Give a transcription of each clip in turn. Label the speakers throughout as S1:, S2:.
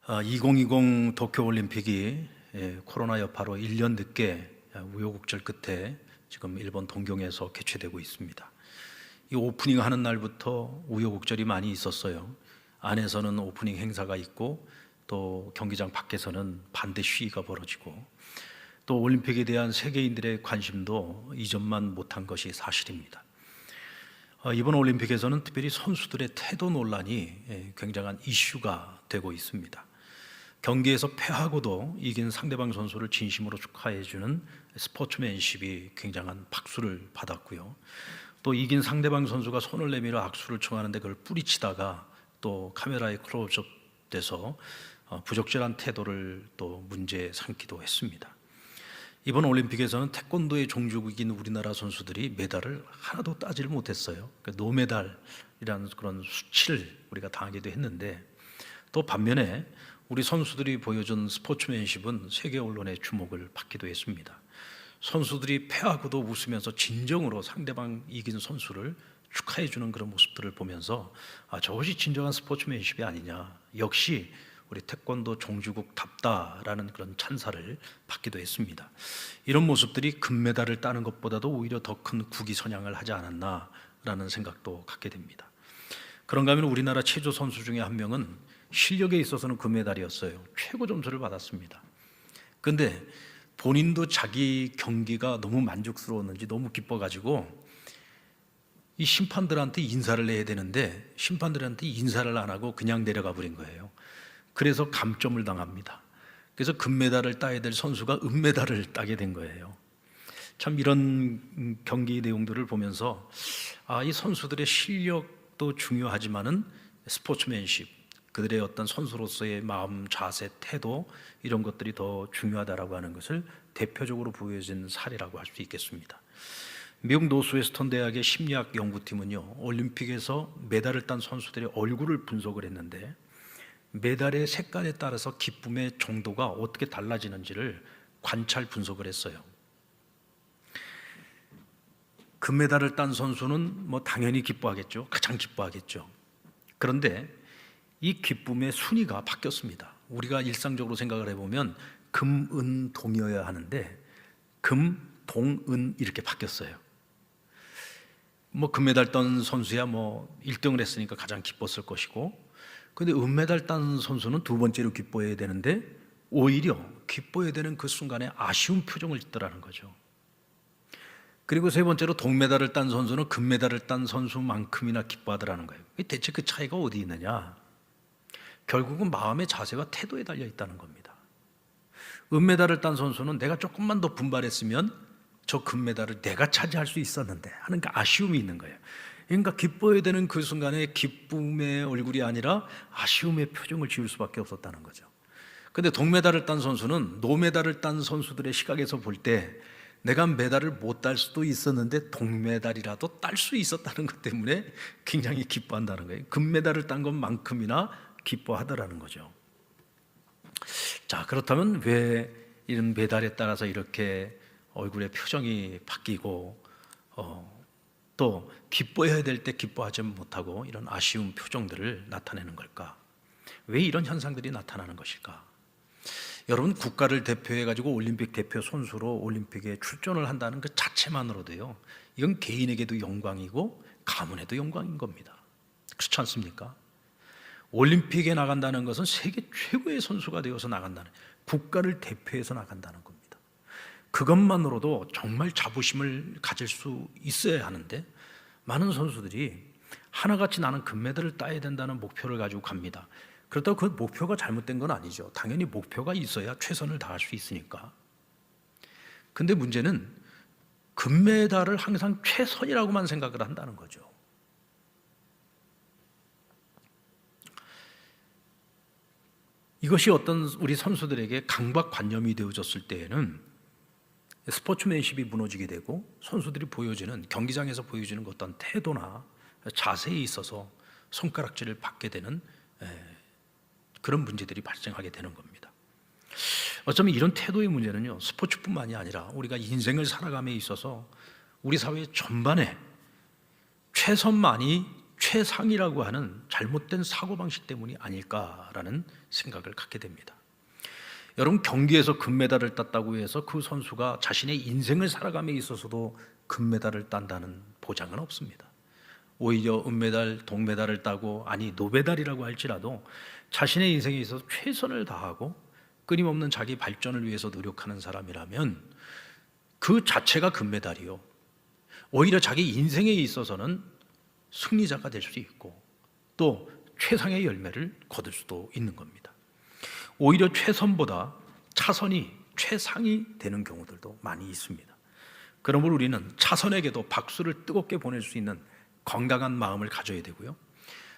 S1: 2020 도쿄올림픽이 코로나 여파로 1년 늦게 우여곡절 끝에 지금 일본 동경에서 개최되고 있습니다. 이 오프닝 하는 날부터 우여곡절이 많이 있었어요. 안에서는 오프닝 행사가 있고 또 경기장 밖에서는 반대 시위가 벌어지고 또 올림픽에 대한 세계인들의 관심도 이전만 못한 것이 사실입니다. 이번 올림픽에서는 특별히 선수들의 태도 논란이 굉장한 이슈가 되고 있습니다. 경기에서 패하고도 이긴 상대방 선수를 진심으로 축하해주는 스포츠맨십이 굉장한 박수를 받았고요. 또 이긴 상대방 선수가 손을 내밀어 악수를 청하는데 그걸 뿌리치다가 또 카메라에 클로즈업 돼서 부적절한 태도를 또 문제 삼기도 했습니다. 이번 올림픽에서는 태권도의 종주국인 우리나라 선수들이 메달을 하나도 따지를 못했어요. 그러니까 노메달이라는 그런 수치를 우리가 당하기도 했는데, 또 반면에 우리 선수들이 보여준 스포츠맨십은 세계 언론의 주목을 받기도 했습니다. 선수들이 패하고도 웃으면서 진정으로 상대방 이긴 선수를 축하해주는 그런 모습들을 보면서 저것이 진정한 스포츠맨십이 아니냐, 역시 우리 태권도 종주국답다라는 그런 찬사를 받기도 했습니다. 이런 모습들이 금메달을 따는 것보다도 오히려 더 큰 국위선양을 하지 않았나라는 생각도 갖게 됩니다. 그런가 하면 우리나라 체조 선수 중에 한 명은 실력에 있어서는 금메달이었어요. 최고 점수를 받았습니다. 그런데 본인도 자기 경기가 너무 만족스러웠는지 너무 기뻐가지고 이 심판들한테 인사를 해야 되는데 심판들한테 인사를 안 하고 그냥 내려가 버린 거예요. 그래서 감점을 당합니다. 그래서 금메달을 따야 될 선수가 은메달을 따게 된 거예요. 참 이런 경기 내용들을 보면서 이 선수들의 실력도 중요하지만은 스포츠맨십, 그들의 어떤 선수로서의 마음, 자세, 태도, 이런 것들이 더 중요하다라고 하는 것을 대표적으로 보여진 사례라고 할 수 있겠습니다. 미국 노스웨스턴 대학의 심리학 연구팀은요, 올림픽에서 메달을 딴 선수들의 얼굴을 분석을 했는데 메달의 색깔에 따라서 기쁨의 정도가 어떻게 달라지는지를 관찰 분석을 했어요. 금메달을 딴 선수는 당연히 기뻐하겠죠. 가장 기뻐하겠죠. 그런데 이 기쁨의 순위가 바뀌었습니다. 우리가 일상적으로 생각을 해보면 금, 은, 동이어야 하는데 금, 동, 은 이렇게 바뀌었어요. 금메달 딴 선수야 1등을 했으니까 가장 기뻤을 것이고, 근데 은메달 딴 선수는 두 번째로 기뻐해야 되는데 오히려 기뻐해야 되는 그 순간에 아쉬운 표정을 짓더라는 거죠. 그리고 세 번째로 동메달을 딴 선수는 금메달을 딴 선수만큼이나 기뻐하더라는 거예요. 대체 그 차이가 어디 있느냐? 결국은 마음의 자세와 태도에 달려 있다는 겁니다. 은메달을 딴 선수는 내가 조금만 더 분발했으면 저 금메달을 내가 차지할 수 있었는데 하는 그 아쉬움이 있는 거예요. 그러니까 기뻐해야 되는 그 순간에 기쁨의 얼굴이 아니라 아쉬움의 표정을 지을 수밖에 없었다는 거죠. 그런데 동메달을 딴 선수는 노메달을 딴 선수들의 시각에서 볼 때 내가 메달을 못 딸 수도 있었는데 동메달이라도 딸 수 있었다는 것 때문에 굉장히 기뻐한다는 거예요. 금메달을 딴 것만큼이나 기뻐하더라는 거죠. 자, 그렇다면 왜 이런 메달에 따라서 이렇게 얼굴의 표정이 바뀌고 또 기뻐해야 될 때 기뻐하지 못하고 이런 아쉬운 표정들을 나타내는 걸까? 왜 이런 현상들이 나타나는 것일까? 여러분, 국가를 대표해 가지고 올림픽 대표 선수로 올림픽에 출전을 한다는 그 자체만으로도요, 이건 개인에게도 영광이고 가문에도 영광인 겁니다. 그렇지 않습니까? 올림픽에 나간다는 것은 세계 최고의 선수가 되어서 나간다는, 국가를 대표해서 나간다는 겁니다. 그것만으로도 정말 자부심을 가질 수 있어야 하는데 많은 선수들이 하나같이 나는 금메달을 따야 된다는 목표를 가지고 갑니다. 그렇다고 그 목표가 잘못된 건 아니죠. 당연히 목표가 있어야 최선을 다할 수 있으니까. 근데 문제는 금메달을 항상 최선이라고만 생각을 한다는 거죠. 이것이 어떤 우리 선수들에게 강박관념이 되어졌을 때에는 스포츠맨십이 무너지게 되고 선수들이 보여지는, 경기장에서 보여지는 어떤 태도나 자세에 있어서 손가락질을 받게 되는 그런 문제들이 발생하게 되는 겁니다. 어쩌면 이런 태도의 문제는요, 스포츠뿐만이 아니라 우리가 인생을 살아감에 있어서 우리 사회 전반에 최선만이 최상이라고 하는 잘못된 사고방식 때문이 아닐까라는 생각을 갖게 됩니다. 여러분, 경기에서 금메달을 땄다고 해서 그 선수가 자신의 인생을 살아감에 있어서도 금메달을 딴다는 보장은 없습니다. 오히려 은메달, 동메달을 따고, 아니 노베달이라고 할지라도 자신의 인생에 있어서 최선을 다하고 끊임없는 자기 발전을 위해서 노력하는 사람이라면 그 자체가 금메달이요, 오히려 자기 인생에 있어서는 승리자가 될 수 있고 또 최상의 열매를 거둘 수도 있는 겁니다. 오히려 최선보다 차선이 최상이 되는 경우들도 많이 있습니다. 그러므로 우리는 차선에게도 박수를 뜨겁게 보낼 수 있는 건강한 마음을 가져야 되고요,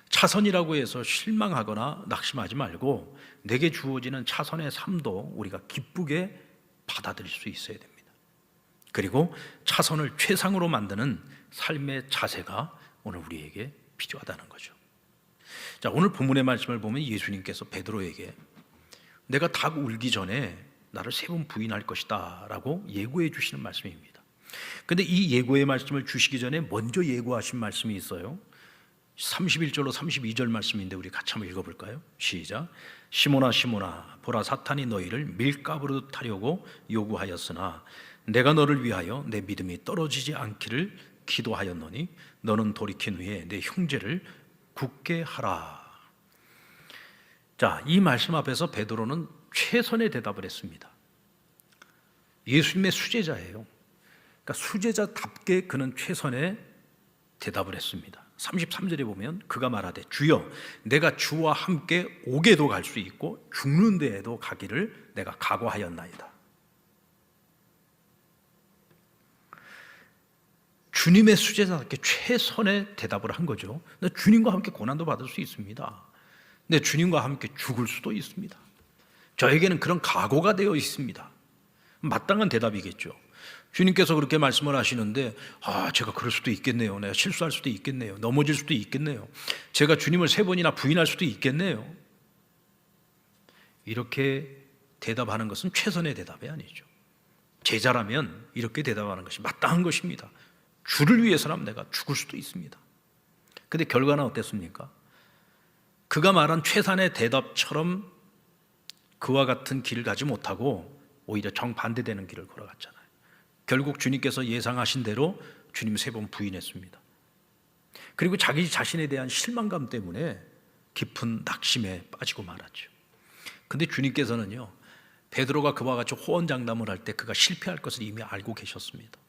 S1: 차선이라고 해서 실망하거나 낙심하지 말고 내게 주어지는 차선의 삶도 우리가 기쁘게 받아들일 수 있어야 됩니다. 그리고 차선을 최상으로 만드는 삶의 자세가 오늘 우리에게 필요하다는 거죠. 자, 오늘 본문의 말씀을 보면 예수님께서 베드로에게 내가 닭 울기 전에 나를 3번 부인할 것이다 라고 예고해 주시는 말씀입니다. 그런데 이 예고의 말씀을 주시기 전에 먼저 예고하신 말씀이 있어요. 31절로 32절 말씀인데 우리 같이 한번 읽어볼까요? 시작. 시몬아 시몬아, 보라 사탄이 너희를 밀가부로 타려고 요구하였으나 내가 너를 위하여 내 믿음이 떨어지지 않기를 기도하였노니 너는 돌이킨 후에 내 형제를 굳게 하라. 자, 이 말씀 앞에서 베드로는 최선의 대답을 했습니다. 예수님의 수제자예요. 그러니까 수제자답게 그는 최선의 대답을 했습니다. 33절에 보면 그가 말하되 주여, 내가 주와 함께 옥에도 갈 수 있고 죽는 데에도 가기를 내가 각오하였나이다. 주님의 수제자답게 최선의 대답을 한 거죠. 근데 주님과 함께 고난도 받을 수 있습니다. 근데 주님과 함께 죽을 수도 있습니다. 저에게는 그런 각오가 되어 있습니다. 마땅한 대답이겠죠. 주님께서 그렇게 말씀을 하시는데 제가 그럴 수도 있겠네요. 내가 실수할 수도 있겠네요. 넘어질 수도 있겠네요. 제가 주님을 3번이나 부인할 수도 있겠네요. 이렇게 대답하는 것은 최선의 대답이 아니죠. 제자라면 이렇게 대답하는 것이 마땅한 것입니다. 주를 위해서라면 내가 죽을 수도 있습니다. 근데 결과는 어땠습니까? 그가 말한 최선의 대답처럼 그와 같은 길을 가지 못하고 오히려 정반대되는 길을 걸어갔잖아요. 결국 주님께서 예상하신 대로 주님 3번 부인했습니다. 그리고 자기 자신에 대한 실망감 때문에 깊은 낙심에 빠지고 말았죠. 근데 주님께서는요, 베드로가 그와 같이 호언장담을 할 때 그가 실패할 것을 이미 알고 계셨습니다.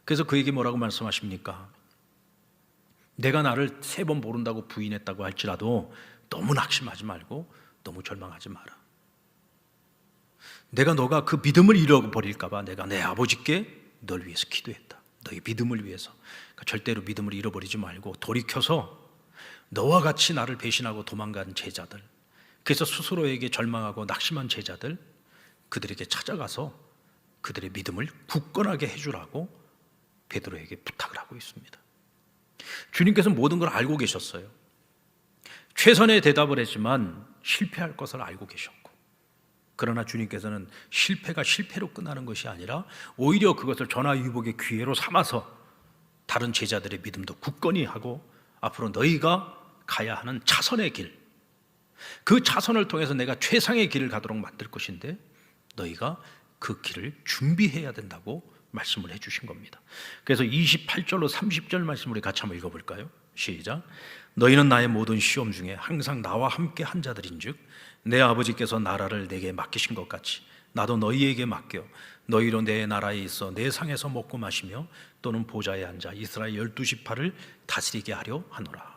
S1: 그래서 그에게 뭐라고 말씀하십니까? 내가 나를 3번 모른다고 부인했다고 할지라도 너무 낙심하지 말고 너무 절망하지 마라. 내가 너가 그 믿음을 잃어버릴까 봐 내가 내 아버지께 널 위해서 기도했다. 너의 믿음을 위해서. 그러니까 절대로 믿음을 잃어버리지 말고 돌이켜서 너와 같이 나를 배신하고 도망간 제자들, 그래서 스스로에게 절망하고 낙심한 제자들, 그들에게 찾아가서 그들의 믿음을 굳건하게 해주라고 베드로에게 부탁을 하고 있습니다. 주님께서 모든 걸 알고 계셨어요. 최선의 대답을 했지만 실패할 것을 알고 계셨고, 그러나 주님께서는 실패가 실패로 끝나는 것이 아니라 오히려 그것을 전화위복의 기회로 삼아서 다른 제자들의 믿음도 굳건히 하고 앞으로 너희가 가야 하는 차선의 길, 그 차선을 통해서 내가 최상의 길을 가도록 만들 것인데 너희가 그 길을 준비해야 된다고 말씀을 해주신 겁니다. 그래서 28절로 30절 말씀 우리 같이 한번 읽어볼까요? 시작. 너희는 나의 모든 시험 중에 항상 나와 함께 한 자들인즉 내 아버지께서 나라를 내게 맡기신 것 같이 나도 너희에게 맡겨 너희로 내 나라에 있어 내 상에서 먹고 마시며 또는 보좌에 앉아 이스라엘 12지파를 다스리게 하려 하노라.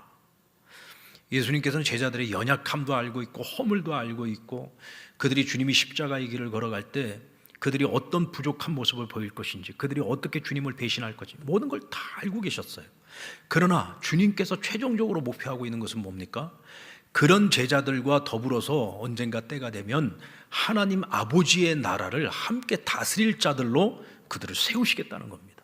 S1: 예수님께서는 제자들의 연약함도 알고 있고 허물도 알고 있고 그들이 주님이 십자가의 길을 걸어갈 때 그들이 어떤 부족한 모습을 보일 것인지, 그들이 어떻게 주님을 배신할 것인지 모든 걸 다 알고 계셨어요. 그러나 주님께서 최종적으로 목표하고 있는 것은 뭡니까? 그런 제자들과 더불어서 언젠가 때가 되면 하나님 아버지의 나라를 함께 다스릴 자들로 그들을 세우시겠다는 겁니다.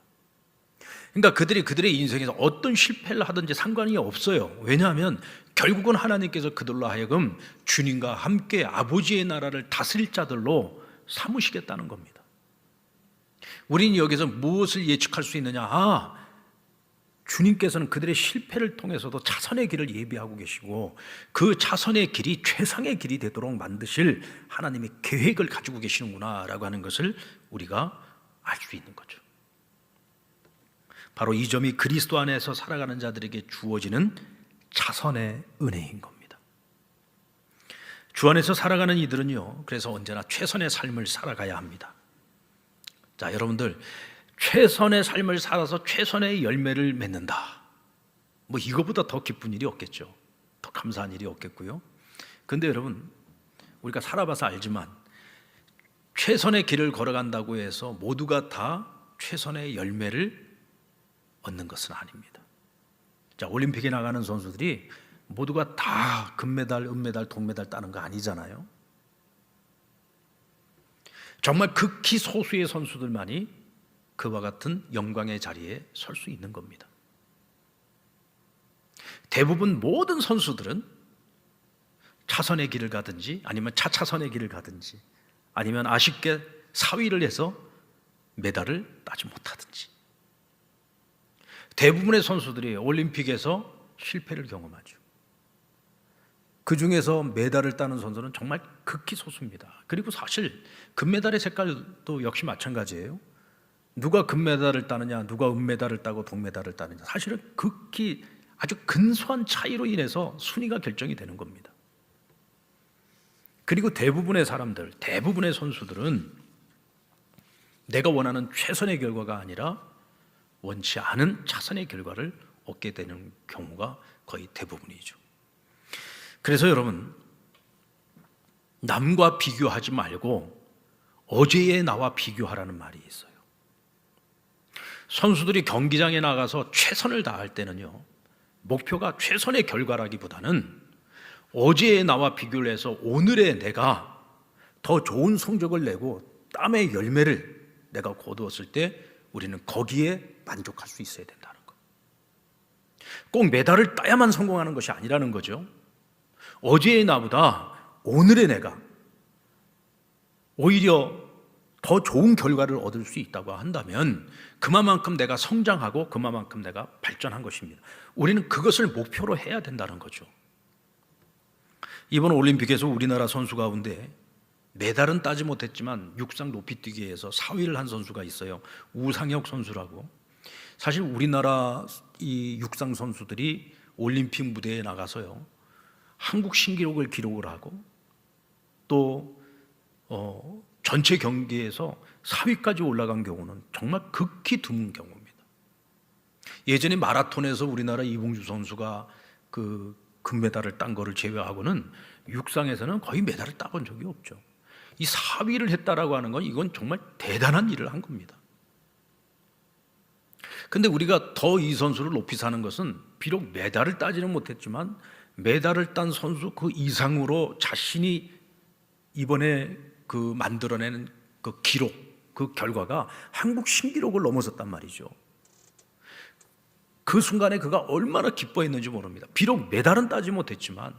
S1: 그러니까 그들이 그들의 인생에서 어떤 실패를 하든지 상관이 없어요. 왜냐하면 결국은 하나님께서 그들로 하여금 주님과 함께 아버지의 나라를 다스릴 자들로 삼으시겠다는 겁니다. 우리는 여기서 무엇을 예측할 수 있느냐? 주님께서는 그들의 실패를 통해서도 차선의 길을 예비하고 계시고 그 차선의 길이 최상의 길이 되도록 만드실 하나님의 계획을 가지고 계시는구나라고 하는 것을 우리가 알 수 있는 거죠. 바로 이 점이 그리스도 안에서 살아가는 자들에게 주어지는 차선의 은혜인 겁니다. 주 안에서 살아가는 이들은요, 그래서 언제나 최선의 삶을 살아가야 합니다. 자, 여러분들, 최선의 삶을 살아서 최선의 열매를 맺는다, 뭐 이거보다 더 기쁜 일이 없겠죠. 더 감사한 일이 없겠고요. 근데 여러분, 우리가 살아봐서 알지만 최선의 길을 걸어간다고 해서 모두가 다 최선의 열매를 얻는 것은 아닙니다. 자, 올림픽에 나가는 선수들이 모두가 다 금메달, 은메달, 동메달 따는 거 아니잖아요. 정말 극히 소수의 선수들만이 그와 같은 영광의 자리에 설 수 있는 겁니다. 대부분 모든 선수들은 차선의 길을 가든지 아니면 차차선의 길을 가든지 아니면 아쉽게 사위를 해서 메달을 따지 못하든지, 대부분의 선수들이 올림픽에서 실패를 경험하죠. 그 중에서 메달을 따는 선수는 정말 극히 소수입니다. 그리고 사실 금메달의 색깔도 역시 마찬가지예요. 누가 금메달을 따느냐, 누가 은메달을 따고 동메달을 따느냐, 사실은 극히 아주 근소한 차이로 인해서 순위가 결정이 되는 겁니다. 그리고 대부분의 사람들, 대부분의 선수들은 내가 원하는 최선의 결과가 아니라 원치 않은 차선의 결과를 얻게 되는 경우가 거의 대부분이죠. 그래서 여러분, 남과 비교하지 말고 어제의 나와 비교하라는 말이 있어요. 선수들이 경기장에 나가서 최선을 다할 때는요, 목표가 최선의 결과라기보다는 어제의 나와 비교를 해서 오늘의 내가 더 좋은 성적을 내고 땀의 열매를 내가 거두었을 때 우리는 거기에 만족할 수 있어야 된다는 것. 꼭 메달을 따야만 성공하는 것이 아니라는 거죠. 어제의 나보다 오늘의 내가 오히려 더 좋은 결과를 얻을 수 있다고 한다면 그만큼 내가 성장하고 그만큼 내가 발전한 것입니다. 우리는 그것을 목표로 해야 된다는 거죠. 이번 올림픽에서 우리나라 선수 가운데 메달은 따지 못했지만 육상 높이뛰기에서 4위를 한 선수가 있어요. 우상혁 선수라고. 사실 우리나라 이 육상 선수들이 올림픽 무대에 나가서요, 한국 신기록을 기록을 하고 또 전체 경기에서 4위까지 올라간 경우는 정말 극히 드문 경우입니다. 예전에 마라톤에서 우리나라 이봉주 선수가 그 금메달을 딴 거를 제외하고는 육상에서는 거의 메달을 따본 적이 없죠. 이 4위를 했다라고 하는 건 이건 정말 대단한 일을 한 겁니다. 근데 우리가 더 이 선수를 높이 사는 것은 비록 메달을 따지는 못했지만 메달을 딴 선수 그 이상으로 자신이 이번에 그 만들어내는 그 기록, 그 결과가 한국 신기록을 넘어섰단 말이죠. 그 순간에 그가 얼마나 기뻐했는지 모릅니다. 비록 메달은 따지 못했지만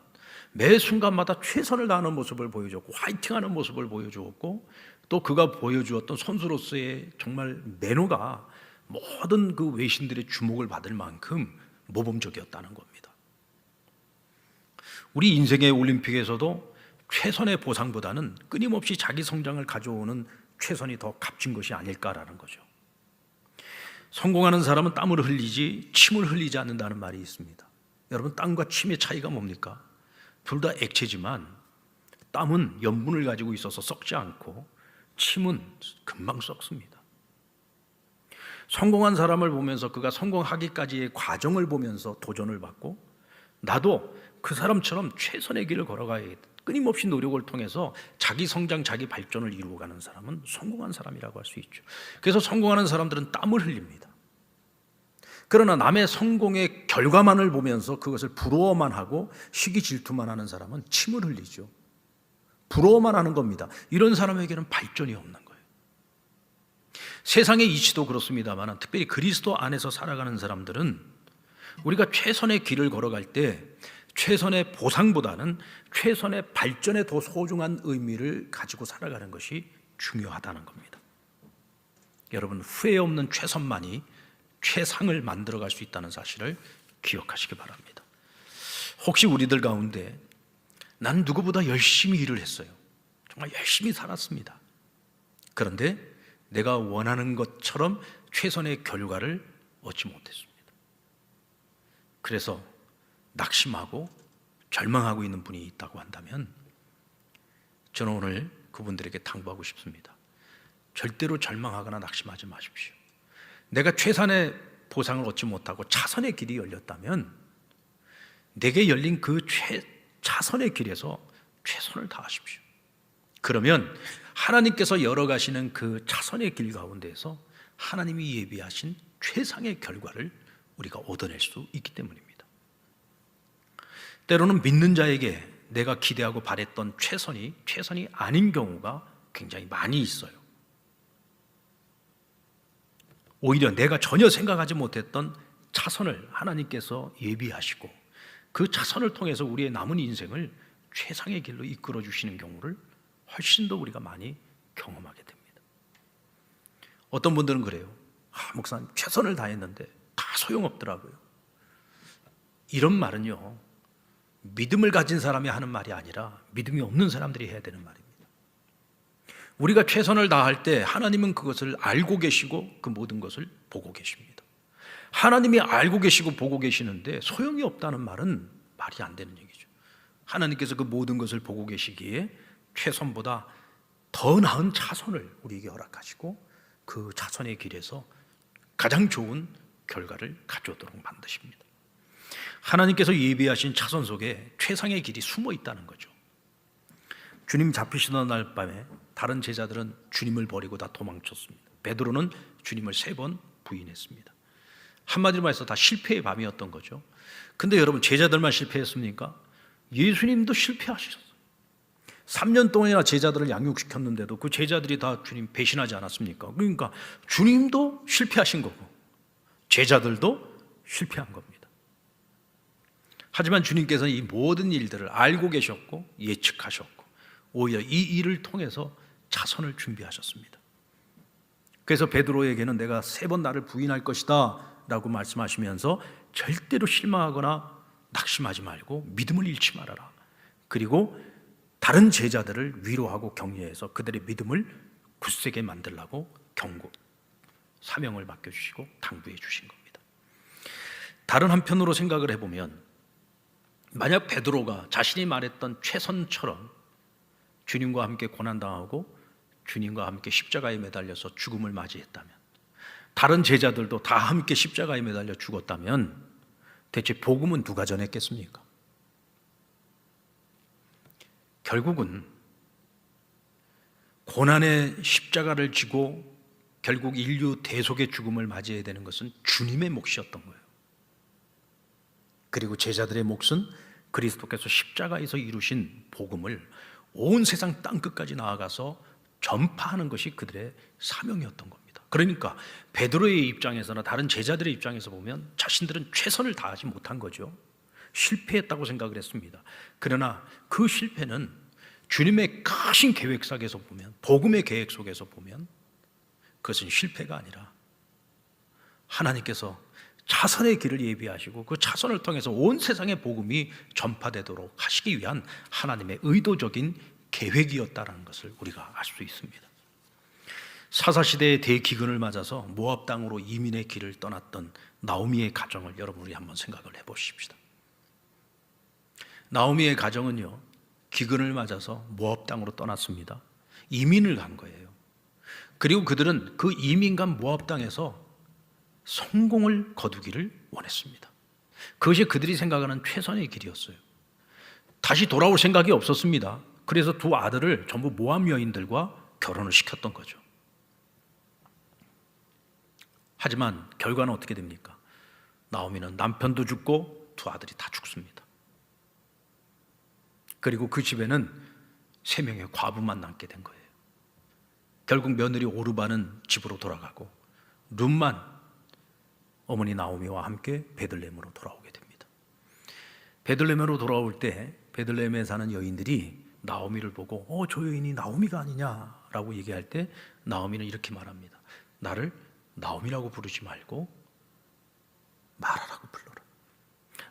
S1: 매 순간마다 최선을 다하는 모습을 보여줬고 화이팅하는 모습을 보여주었고 또 그가 보여주었던 선수로서의 정말 매너가 모든 그 외신들의 주목을 받을 만큼 모범적이었다는 겁니다. 우리 인생의 올림픽에서도 최선의 보상보다는 끊임없이 자기 성장을 가져오는 최선이 더 값진 것이 아닐까라는 거죠. 성공하는 사람은 땀을 흘리지 침을 흘리지 않는다는 말이 있습니다. 여러분, 땀과 침의 차이가 뭡니까? 둘 다 액체지만 땀은 염분을 가지고 있어서 썩지 않고 침은 금방 썩습니다. 성공한 사람을 보면서 그가 성공하기까지의 과정을 보면서 도전을 받고 나도 그 사람처럼 최선의 길을 걸어가야겠다, 끊임없이 노력을 통해서 자기 성장, 자기 발전을 이루어가는 사람은 성공한 사람이라고 할 수 있죠. 그래서 성공하는 사람들은 땀을 흘립니다. 그러나 남의 성공의 결과만을 보면서 그것을 부러워만 하고 시기 질투만 하는 사람은 침을 흘리죠. 부러워만 하는 겁니다. 이런 사람에게는 발전이 없는 거예요. 세상의 이치도 그렇습니다만 특별히 그리스도 안에서 살아가는 사람들은 우리가 최선의 길을 걸어갈 때 최선의 보상보다는 최선의 발전에 더 소중한 의미를 가지고 살아가는 것이 중요하다는 겁니다. 여러분, 후회 없는 최선만이 최상을 만들어갈 수 있다는 사실을 기억하시기 바랍니다. 혹시 우리들 가운데 난 누구보다 열심히 일을 했어요. 정말 열심히 살았습니다. 그런데 내가 원하는 것처럼 최선의 결과를 얻지 못했습니다. 그래서 낙심하고 절망하고 있는 분이 있다고 한다면 저는 오늘 그분들에게 당부하고 싶습니다. 절대로 절망하거나 낙심하지 마십시오. 내가 최선의 보상을 얻지 못하고 차선의 길이 열렸다면 내게 열린 그 차선의 길에서 최선을 다하십시오. 그러면 하나님께서 열어가시는 그 차선의 길 가운데에서 하나님이 예비하신 최상의 결과를 우리가 얻어낼 수 있기 때문입니다. 때로는 믿는 자에게 내가 기대하고 바랬던 최선이 아닌 경우가 굉장히 많이 있어요. 오히려 내가 전혀 생각하지 못했던 차선을 하나님께서 예비하시고 그 차선을 통해서 우리의 남은 인생을 최상의 길로 이끌어 주시는 경우를 훨씬 더 우리가 많이 경험하게 됩니다. 어떤 분들은 그래요. 목사님 최선을 다했는데 다 소용없더라고요. 이런 말은요, 믿음을 가진 사람이 하는 말이 아니라 믿음이 없는 사람들이 해야 되는 말입니다. 우리가 최선을 다할 때 하나님은 그것을 알고 계시고 그 모든 것을 보고 계십니다. 하나님이 알고 계시고 보고 계시는데 소용이 없다는 말은 말이 안 되는 얘기죠. 하나님께서 그 모든 것을 보고 계시기에 최선보다 더 나은 차선을 우리에게 허락하시고 그 차선의 길에서 가장 좋은 결과를 가져오도록 만드십니다. 하나님께서 예비하신 차선 속에 최상의 길이 숨어 있다는 거죠. 주님 잡히시던 날 밤에 다른 제자들은 주님을 버리고 다 도망쳤습니다. 베드로는 주님을 3번 부인했습니다. 한마디로 말해서 다 실패의 밤이었던 거죠. 근데 여러분, 제자들만 실패했습니까? 예수님도 실패하셨어요. 3년 동안이나 제자들을 양육시켰는데도 그 제자들이 다 주님 배신하지 않았습니까? 그러니까 주님도 실패하신 거고 제자들도 실패한 겁니다. 하지만 주님께서는 이 모든 일들을 알고 계셨고 예측하셨고 오히려 이 일을 통해서 차선을 준비하셨습니다. 그래서 베드로에게는 내가 3번 나를 부인할 것이다 라고 말씀하시면서 절대로 실망하거나 낙심하지 말고 믿음을 잃지 말아라. 그리고 다른 제자들을 위로하고 격려해서 그들의 믿음을 굳세게 만들라고 경고, 사명을 맡겨주시고 당부해 주신 겁니다. 다른 한편으로 생각을 해보면 만약 베드로가 자신이 말했던 최선처럼 주님과 함께 고난당하고 주님과 함께 십자가에 매달려서 죽음을 맞이했다면, 다른 제자들도 다 함께 십자가에 매달려 죽었다면 대체 복음은 누가 전했겠습니까? 결국은 고난의 십자가를 지고 결국 인류 대속의 죽음을 맞이해야 되는 것은 주님의 몫이었던 거예요. 그리고 제자들의 몫은 그리스도께서 십자가에서 이루신 복음을 온 세상 땅끝까지 나아가서 전파하는 것이 그들의 사명이었던 겁니다. 그러니까 베드로의 입장에서나 다른 제자들의 입장에서 보면 자신들은 최선을 다하지 못한 거죠. 실패했다고 생각을 했습니다. 그러나 그 실패는 주님의 크신 계획 속에서 보면, 복음의 계획 속에서 보면 그것은 실패가 아니라 하나님께서 차선의 길을 예비하시고 그 차선을 통해서 온 세상의 복음이 전파되도록 하시기 위한 하나님의 의도적인 계획이었다는 것을 우리가 알 수 있습니다. 사사시대의 대기근을 맞아서 모압 땅으로 이민의 길을 떠났던 나오미의 가정을 여러분이 한번 생각을 해보십시다. 나오미의 가정은요, 기근을 맞아서 모압 땅으로 떠났습니다. 이민을 간 거예요. 그리고 그들은 그 이민 간 모압 땅에서 성공을 거두기를 원했습니다. 그것이 그들이 생각하는 최선의 길이었어요. 다시 돌아올 생각이 없었습니다. 그래서 두 아들을 전부 모압 여인들과 결혼을 시켰던 거죠. 하지만 결과는 어떻게 됩니까? 나오미는 남편도 죽고 두 아들이 다 죽습니다. 그리고 그 집에는 3명의 과부만 남게 된 거예요. 결국 며느리 오르바는 집으로 돌아가고 룻만 어머니 나오미와 함께 베들레헴으로 돌아오게 됩니다. 베들레헴으로 돌아올 때 베들레헴에 사는 여인들이 나오미를 보고 저 여인이 나오미가 아니냐라고 얘기할 때 나오미는 이렇게 말합니다. 나를 나오미라고 부르지 말고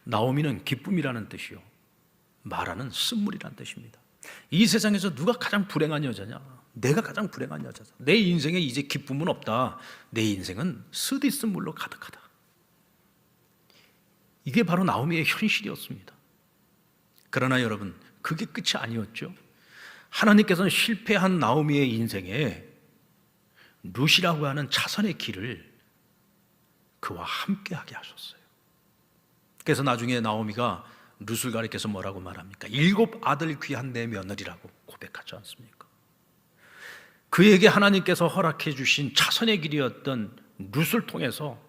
S1: 나오미는 기쁨이라는 뜻이요, 마라는 쓴물이라는 뜻입니다. 이 세상에서 누가 가장 불행한 여자냐? 내가 가장 불행한 여자다. 내 인생에 이제 기쁨은 없다. 내 인생은 쓰디쓴물로 가득하다. 이게 바로 나오미의 현실이었습니다. 그러나 여러분, 그게 끝이 아니었죠. 하나님께서는 실패한 나오미의 인생에 룻이라고 하는 차선의 길을 그와 함께하게 하셨어요. 그래서 나중에 나오미가 룻을 가리켜서 뭐라고 말합니까? 7 아들 귀한 내 며느리라고 고백하지 않습니까? 그에게 하나님께서 허락해 주신 차선의 길이었던 룻을 통해서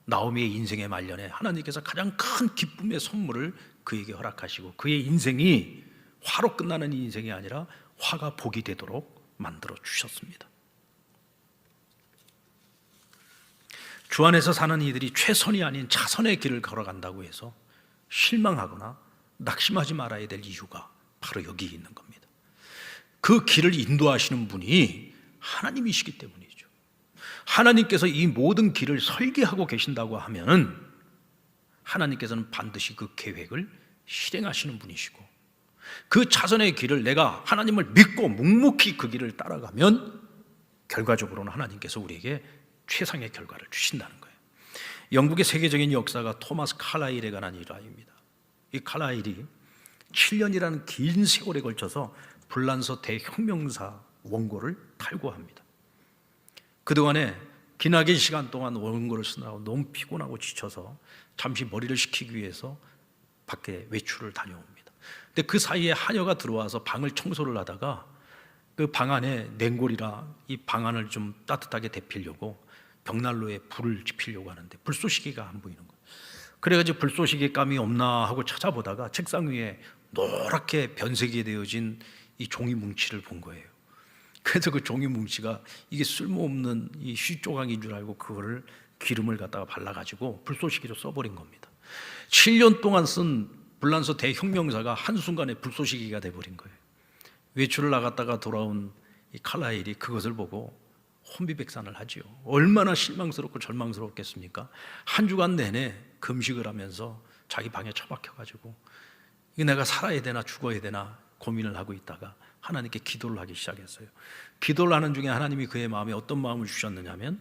S1: 나오미의 인생의 말년에 하나님께서 가장 큰 기쁨의 선물을 그에게 허락하시고, 그의 인생이 화로 끝나는 인생이 아니라 화가 복이 되도록 만들어 주셨습니다. 주 안에서 사는 이들이 최선이 아닌 차선의 길을 걸어간다고 해서 실망하거나 낙심하지 말아야 될 이유가 바로 여기 있는 겁니다. 그 길을 인도하시는 분이 하나님이시기 때문이죠. 하나님께서 이 모든 길을 설계하고 계신다고 하면은 하나님께서는 반드시 그 계획을 실행하시는 분이시고, 그 차선의 길을 내가 하나님을 믿고 묵묵히 그 길을 따라가면 결과적으로는 하나님께서 우리에게 최상의 결과를 주신다는 거예요. 영국의 세계적인 역사가 토마스 칼라일에 관한 일화입니다. 이 칼라일이 7년이라는 긴 세월에 걸쳐서 불란서 대혁명사 원고를 탈고합니다. 그동안에 기나긴 시간 동안 원고를 쓰느라고 너무 피곤하고 지쳐서 잠시 머리를 식히기 위해서 밖에 외출을 다녀옵니다. 근데 그 사이에 하녀가 들어와서 방을 청소를 하다가 그 방 안에 냉골이라 이 방 안을 좀 따뜻하게 데피려고 벽난로에 불을 지피려고 하는데 불쏘시개가 안 보이는 거예요. 그래가지고 불쏘시개 감이 없나 하고 찾아보다가 책상 위에 노랗게 변색이 되어진 이 종이 뭉치를 본 거예요. 그래서 그 종이 뭉치가 이게 쓸모없는 이 쉬조각인 줄 알고 그거를 기름을 갖다가 발라가지고 불쏘시개로 써버린 겁니다. 7년 동안 쓴 불란서 대혁명사가 한순간에 불쏘시개가 돼버린 거예요. 외출을 나갔다가 돌아온 이 칼라일이 그것을 보고 혼비백산을 하지요. 얼마나 실망스럽고 절망스럽겠습니까? 한 주간 내내 금식을 하면서 자기 방에 처박혀가지고 이게 내가 살아야 되나 죽어야 되나 고민을 하고 있다가 하나님께 기도를 하기 시작했어요. 기도를 하는 중에 하나님이 그의 마음에 어떤 마음을 주셨느냐면,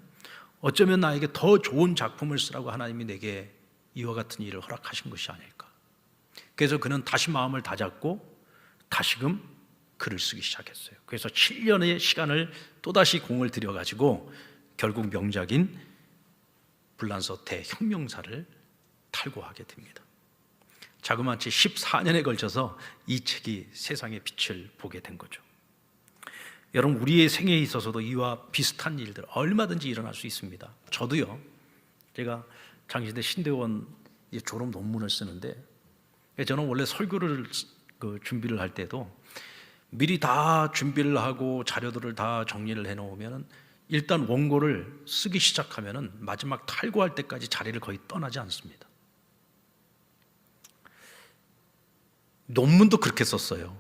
S1: 어쩌면 나에게 더 좋은 작품을 쓰라고 하나님이 내게 이와 같은 일을 허락하신 것이 아닐까. 그래서 그는 다시 마음을 다잡고 다시금 글을 쓰기 시작했어요. 그래서 7년의 시간을 또다시 공을 들여가지고 결국 명작인 불란서 대혁명사를 탈고하게 됩니다. 자그마치 14년에 걸쳐서 이 책이 세상의 빛을 보게 된 거죠. 여러분, 우리의 생애에 있어서도 이와 비슷한 일들 얼마든지 일어날 수 있습니다. 저도요, 제가 장신대 신대원 졸업 논문을 쓰는데, 저는 원래 설교를 준비를 할 때도 미리 다 준비를 하고 자료들을 다 정리를 해놓으면 일단 원고를 쓰기 시작하면 마지막 탈고할 때까지 자리를 거의 떠나지 않습니다. 논문도 그렇게 썼어요.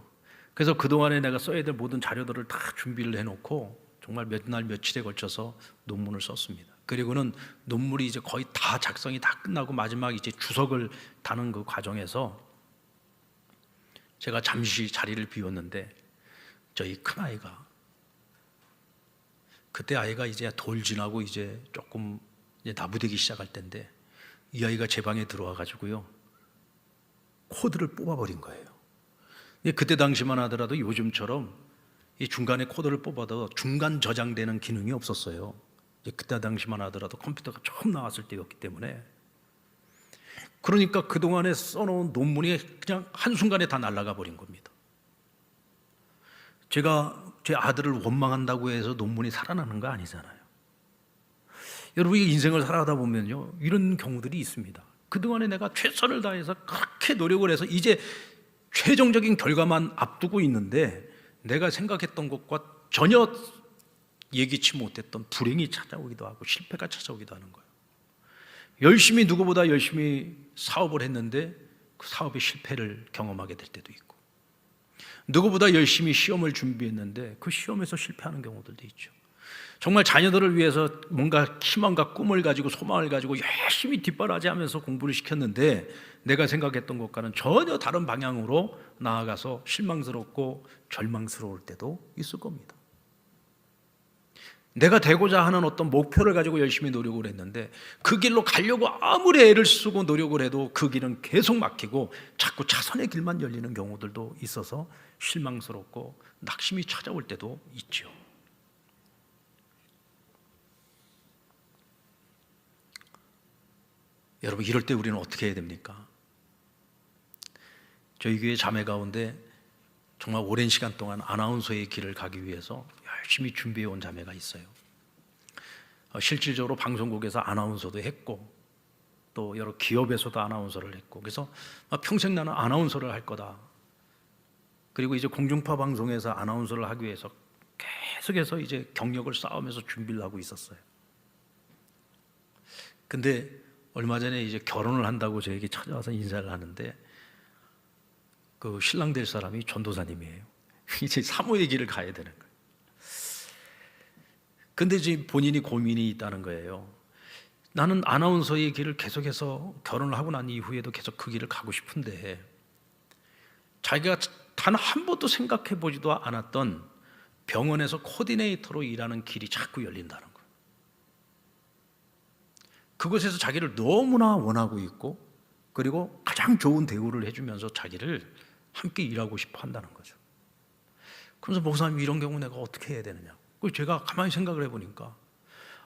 S1: 그래서 그동안에 내가 써야 될 모든 자료들을 다 준비를 해놓고 정말 몇 날 며칠에 걸쳐서 논문을 썼습니다. 그리고는 논문이 이제 거의 다 작성이 다 끝나고 마지막 이제 주석을 다는 그 과정에서 제가 잠시 자리를 비웠는데 저희 큰아이가, 그때 아이가 이제 돌 지나고 이제 조금 이제 나부되기 시작할 때인데, 이 아이가 제 방에 들어와 가지고요 코드를 뽑아버린 거예요. 그때 당시만 하더라도 요즘처럼 이 중간에 코드를 뽑아도 중간 저장되는 기능이 없었어요. 그때 당시만 하더라도 컴퓨터가 처음 나왔을 때였기 때문에, 그러니까 그동안에 써놓은 논문이 그냥 한순간에 다 날아가 버린 겁니다. 제가 제 아들을 원망한다고 해서 논문이 살아나는 거 아니잖아요. 여러분, 이 인생을 살아가다 보면요 이런 경우들이 있습니다. 그동안에 내가 최선을 다해서 그렇게 노력을 해서 이제 최종적인 결과만 앞두고 있는데, 내가 생각했던 것과 전혀 예기치 못했던 불행이 찾아오기도 하고 실패가 찾아오기도 하는 거예요. 열심히, 누구보다 열심히 사업을 했는데 그 사업의 실패를 경험하게 될 때도 있고, 누구보다 열심히 시험을 준비했는데 그 시험에서 실패하는 경우들도 있죠. 정말 자녀들을 위해서 뭔가 희망과 꿈을 가지고 소망을 가지고 열심히 뒷바라지하면서 공부를 시켰는데 내가 생각했던 것과는 전혀 다른 방향으로 나아가서 실망스럽고 절망스러울 때도 있을 겁니다. 내가 되고자 하는 어떤 목표를 가지고 열심히 노력을 했는데 그 길로 가려고 아무리 애를 쓰고 노력을 해도 그 길은 계속 막히고 자꾸 차선의 길만 열리는 경우들도 있어서 실망스럽고 낙심이 찾아올 때도 있죠. 여러분, 이럴 때 우리는 어떻게 해야 됩니까? 저희 교회 자매 가운데 정말 오랜 시간 동안 아나운서의 길을 가기 위해서 열심히 준비해 온 자매가 있어요. 실질적으로 방송국에서 아나운서도 했고 또 여러 기업에서도 아나운서를 했고, 그래서 평생 나는 아나운서를 할 거다. 그리고 이제 공중파 방송에서 아나운서를 하기 위해서 계속해서 이제 경력을 쌓으면서 준비를 하고 있었어요. 근데 얼마 전에 이제 결혼을 한다고 저에게 찾아와서 인사를 하는데 그 신랑 될 사람이 전도사님이에요. 이제 사모의 길을 가야 되는 거예요. 근데 지금 본인이 고민이 있다는 거예요. 나는 아나운서의 길을 계속해서 결혼을 하고 난 이후에도 계속 그 길을 가고 싶은데 자기가 단 한 번도 생각해 보지도 않았던 병원에서 코디네이터로 일하는 길이 자꾸 열린다는 거예요. 그곳에서 자기를 너무나 원하고 있고 그리고 가장 좋은 대우를 해주면서 자기를 함께 일하고 싶어 한다는 거죠. 그래서 목사님, 이런 경우 내가 어떻게 해야 되느냐. 제가 가만히 생각을 해보니까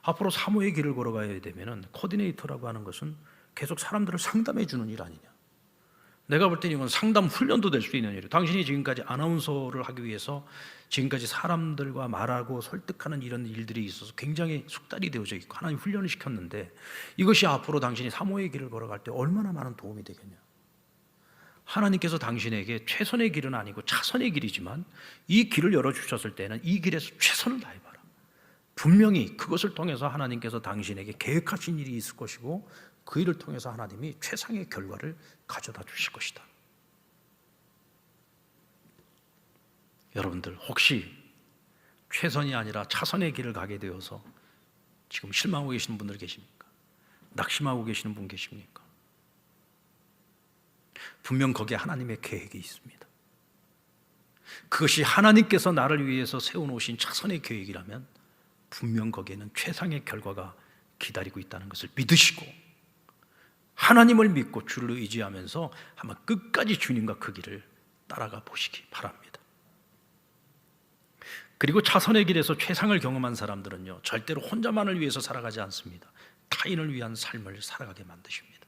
S1: 앞으로 사모의 길을 걸어가야 되면 코디네이터라고 하는 것은 계속 사람들을 상담해 주는 일 아니냐. 내가 볼 때는 이건 상담 훈련도 될 수 있는 일이에요. 당신이 지금까지 아나운서를 하기 위해서 지금까지 사람들과 말하고 설득하는 이런 일들이 있어서 굉장히 숙달이 되어져 있고 하나님 훈련을 시켰는데 이것이 앞으로 당신이 사모의 길을 걸어갈 때 얼마나 많은 도움이 되겠냐. 하나님께서 당신에게 최선의 길은 아니고 차선의 길이지만 이 길을 열어주셨을 때는 이 길에서 최선을 다해봐라. 분명히 그것을 통해서 하나님께서 당신에게 계획하신 일이 있을 것이고 그 일을 통해서 하나님이 최상의 결과를 가져다 주실 것이다. 여러분들, 혹시 최선이 아니라 차선의 길을 가게 되어서 지금 실망하고 계시는 분들 계십니까? 낙심하고 계시는 분 계십니까? 분명 거기에 하나님의 계획이 있습니다. 그것이 하나님께서 나를 위해서 세워놓으신 차선의 계획이라면 분명 거기에는 최상의 결과가 기다리고 있다는 것을 믿으시고 하나님을 믿고 주를 의지하면서 한번 끝까지 주님과 그 길을 따라가 보시기 바랍니다. 그리고 차선의 길에서 최상을 경험한 사람들은요, 절대로 혼자만을 위해서 살아가지 않습니다. 타인을 위한 삶을 살아가게 만드십니다.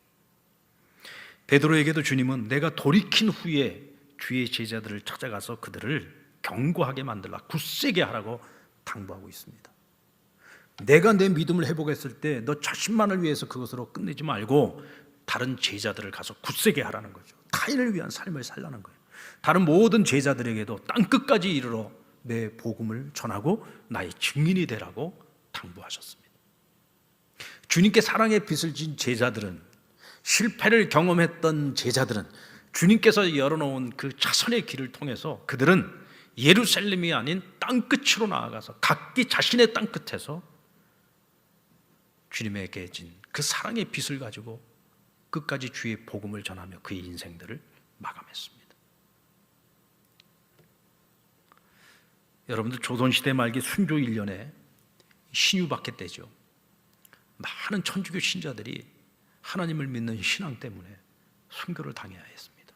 S1: 베드로에게도 주님은 내가 돌이킨 후에 주의 제자들을 찾아가서 그들을 견고하게 만들라, 굳세게 하라고 당부하고 있습니다. 내가 내 믿음을 회복했을 때 너 자신만을 위해서 그것으로 끝내지 말고 다른 제자들을 가서 굳세게 하라는 거죠. 타인을 위한 삶을 살라는 거예요. 다른 모든 제자들에게도 땅끝까지 이르러 내 복음을 전하고 나의 증인이 되라고 당부하셨습니다. 주님께 사랑의 빚을 진 제자들은, 실패를 경험했던 제자들은 주님께서 열어놓은 그 차선의 길을 통해서 그들은 예루살렘이 아닌 땅끝으로 나아가서 각기 자신의 땅끝에서 주님에게 진 그 사랑의 빚을 가지고 끝까지 주의 복음을 전하며 그의 인생들을 마감했습니다. 여러분들, 조선시대 말기 순조 1년에 신유박해 때죠. 많은 천주교 신자들이 하나님을 믿는 신앙 때문에 순교를 당해야 했습니다.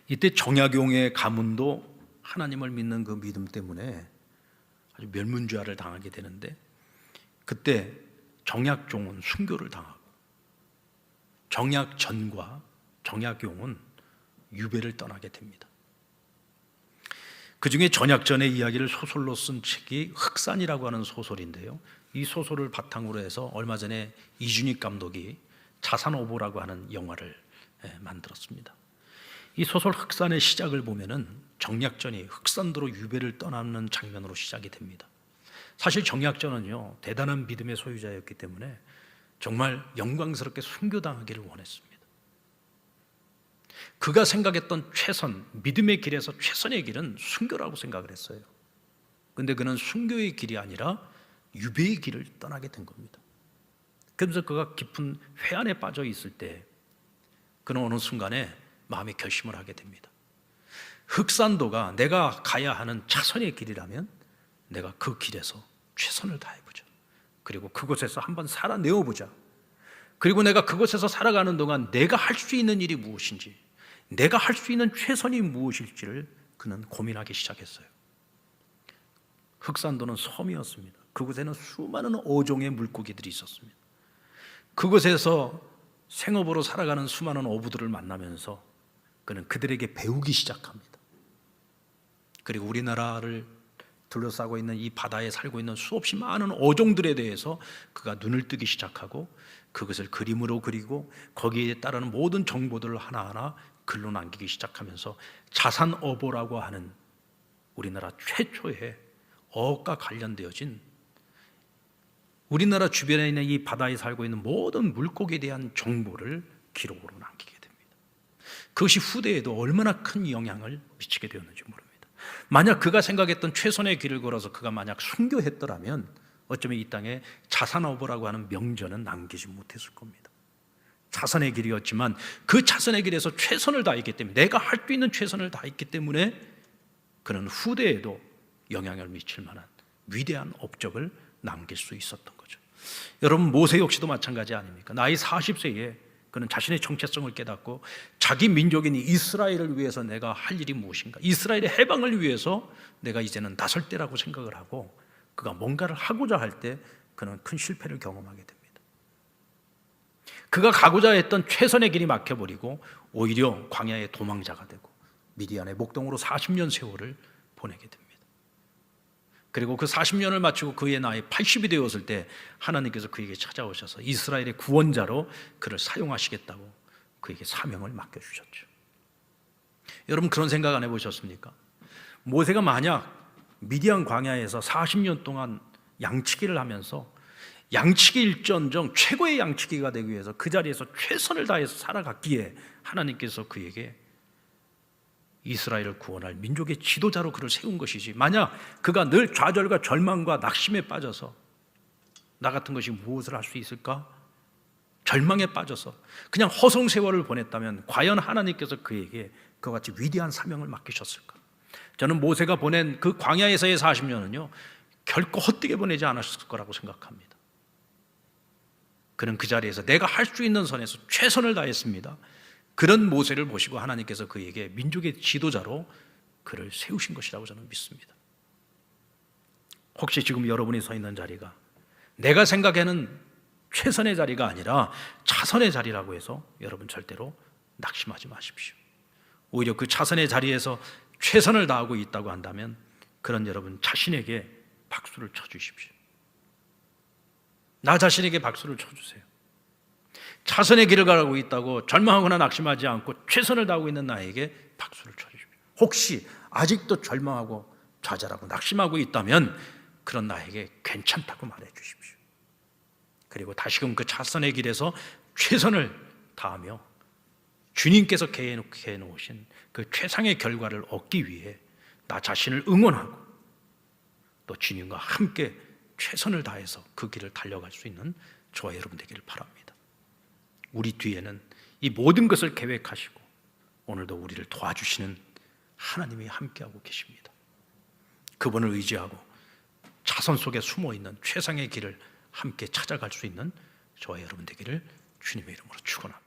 S1: 이때 정약용의 가문도 하나님을 믿는 그 믿음 때문에 아주 멸문죄화를 당하게 되는데 그때 정약종은 순교를 당하고 정약전과 정약용은 유배를 떠나게 됩니다. 그 중에 전약전의 이야기를 소설로 쓴 책이 흑산이라고 하는 소설인데요, 이 소설을 바탕으로 해서 얼마 전에 이준익 감독이 자산오보라고 하는 영화를 만들었습니다. 이 소설 흑산의 시작을 보면은 정약전이 흑산도로 유배를 떠나는 장면으로 시작이 됩니다. 사실 정약전은요, 대단한 믿음의 소유자였기 때문에 정말 영광스럽게 순교당하기를 원했습니다. 그가 생각했던 최선, 믿음의 길에서 최선의 길은 순교라고 생각을 했어요. 근데 그는 순교의 길이 아니라 유배의 길을 떠나게 된 겁니다. 그러면서 그가 깊은 회한에 빠져 있을 때 그는 어느 순간에 마음의 결심을 하게 됩니다. 흑산도가 내가 가야 하는 차선의 길이라면 내가 그 길에서 최선을 다해보자. 그리고 그곳에서 한번 살아내어보자. 그리고 내가 그곳에서 살아가는 동안 내가 할 수 있는 일이 무엇인지, 내가 할 수 있는 최선이 무엇일지를 그는 고민하기 시작했어요. 흑산도는 섬이었습니다. 그곳에는 수많은 어종의 물고기들이 있었습니다. 그곳에서 생업으로 살아가는 수많은 어부들을 만나면서 그는 그들에게 배우기 시작합니다. 그리고 우리나라를 둘러싸고 있는 이 바다에 살고 있는 수없이 많은 어종들에 대해서 그가 눈을 뜨기 시작하고 그것을 그림으로 그리고 거기에 따르는 모든 정보들을 하나하나 글로 남기기 시작하면서 자산어보라고 하는 우리나라 최초의 어업과 관련되어진 우리나라 주변에 있는 이 바다에 살고 있는 모든 물고기에 대한 정보를 기록으로 남기게 됩니다. 그것이 후대에도 얼마나 큰 영향을 미치게 되었는지 모릅니다. 만약 그가 생각했던 최선의 길을 걸어서 그가 만약 순교했더라면 어쩌면 이 땅에 자산어보라고 하는 명전은 남기지 못했을 겁니다. 자선의 길이었지만 그 자선의 길에서 최선을 다했기 때문에, 내가 할 수 있는 최선을 다했기 때문에 그는 후대에도 영향을 미칠 만한 위대한 업적을 남길 수 있었던 거죠. 여러분, 모세 역시도 마찬가지 아닙니까? 나이 40세에 그는 자신의 정체성을 깨닫고 자기 민족인 이스라엘을 위해서 내가 할 일이 무엇인가, 이스라엘의 해방을 위해서 내가 이제는 나설 때라고 생각을 하고 그가 뭔가를 하고자 할 때 그는 큰 실패를 경험하게 됩니다. 그가 가고자 했던 최선의 길이 막혀버리고 오히려 광야의 도망자가 되고 미디안의 목동으로 40년 세월을 보내게 됩니다. 그리고 그 40년을 마치고 그의 나이 80이 되었을 때 하나님께서 그에게 찾아오셔서 이스라엘의 구원자로 그를 사용하시겠다고 그에게 사명을 맡겨주셨죠. 여러분, 그런 생각 안 해보셨습니까? 모세가 만약 미디안 광야에서 40년 동안 양치기를 하면서 양치기 일전정 최고의 양치기가 되기 위해서 그 자리에서 최선을 다해서 살아갔기에 하나님께서 그에게 이스라엘을 구원할 민족의 지도자로 그를 세운 것이지, 만약 그가 늘 좌절과 절망과 낙심에 빠져서 나 같은 것이 무엇을 할 수 있을까? 절망에 빠져서 그냥 허송세월을 보냈다면 과연 하나님께서 그에게 그와 같이 위대한 사명을 맡기셨을까? 저는 모세가 보낸 그 광야에서의 40년은요 결코 헛되게 보내지 않았을 거라고 생각합니다. 그는 그 자리에서 내가 할 수 있는 선에서 최선을 다했습니다. 그런 모세를 보시고 하나님께서 그에게 민족의 지도자로 그를 세우신 것이라고 저는 믿습니다. 혹시 지금 여러분이 서 있는 자리가 내가 생각하는 최선의 자리가 아니라 차선의 자리라고 해서 여러분 절대로 낙심하지 마십시오. 오히려 그 차선의 자리에서 최선을 다하고 있다고 한다면 그런 여러분 자신에게 박수를 쳐주십시오. 나 자신에게 박수를 쳐주세요. 차선의 길을 가고 있다고 절망하거나 낙심하지 않고 최선을 다하고 있는 나에게 박수를 쳐주십시오. 혹시 아직도 절망하고 좌절하고 낙심하고 있다면 그런 나에게 괜찮다고 말해 주십시오. 그리고 다시금 그 차선의 길에서 최선을 다하며 주님께서 계획해 놓으신 그 최상의 결과를 얻기 위해 나 자신을 응원하고 또 주님과 함께 최선을 다해서 그 길을 달려갈 수 있는 저와 여러분 되기를 바랍니다. 우리 뒤에는 이 모든 것을 계획하시고 오늘도 우리를 도와주시는 하나님이 함께하고 계십니다. 그분을 의지하고 차선 속에 숨어있는 최상의 길을 함께 찾아갈 수 있는 저와 여러분 되기를 주님의 이름으로 축원합니다.